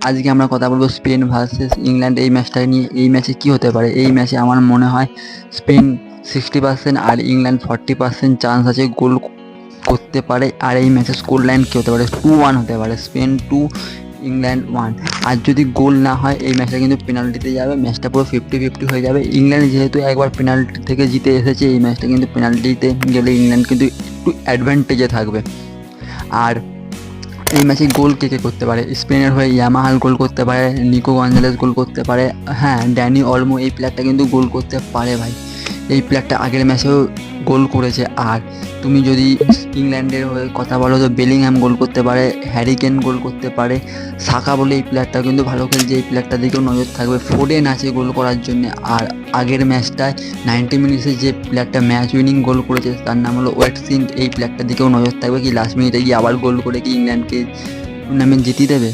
আজকে আমরা কথা বলবো স্পেন ভার্সেস ইংল্যান্ড এই ম্যাচটা নিয়ে। এই ম্যাচে কী হতে পারে? এই ম্যাচে আমার মনে হয় স্পেন 60% আর ইংল্যান্ড 40% চান্স আছে গোল করতে পারে। আর এই ম্যাচের স্কোর লাইন কী হতে পারে? 2-1 হতে পারে, স্পেন 2 ইংল্যান্ড 1। আর যদি গোল না হয় এই ম্যাচটা কিন্তু পেনাল্টিতে যাবে, ম্যাচটা পুরো 50-50 হয়ে যাবে। ইংল্যান্ড যেহেতু একবার পেনাল্টি থেকে জিতে এসেছে, এই ম্যাচটা কিন্তু পেনাল্টিতে গেলে ইংল্যান্ড কিন্তু একটু অ্যাডভান্টেজে থাকবে। আর এই ম্যাচে গোল কে কে করতে পারে? স্পেনের হয়ে ইয়ামাহাল গোল করতে পারে, নিকো গঞ্জালেস গোল করতে পারে, হ্যাঁ ড্যানি অলমো এই প্লেয়ারটা কিন্তু গোল করতে পারে ভাই। এই প্লেয়ারটা আগের ম্যাচেও গোল করেছে। আর তুমি যদি ইংল্যান্ডের হয়ে কথা বলো তো বেলিংহ্যাম গোল করতে পারে, হ্যারি কেন গোল করতে পারে, সাকা বলে এই প্লেয়ারটা কিন্তু ভালো খেলছে, এই প্লেয়ারটার দিকেও নজর থাকবে। ফোডেন আছে গোল করার জন্য। আর আগের ম্যাচটায় 90 মিনিটসে যে প্লেয়ারটা ম্যাচ উইনিং গোল করেছে তার নাম হলো ওয়েটসিন, এই প্লেয়ারটার দিকেও নজর থাকবে। কি লাস্ট মিনিটে গিয়ে আবার গোল করে কি ইংল্যান্ডকে টুর্নামেন্ট জিতিয়ে দেবে?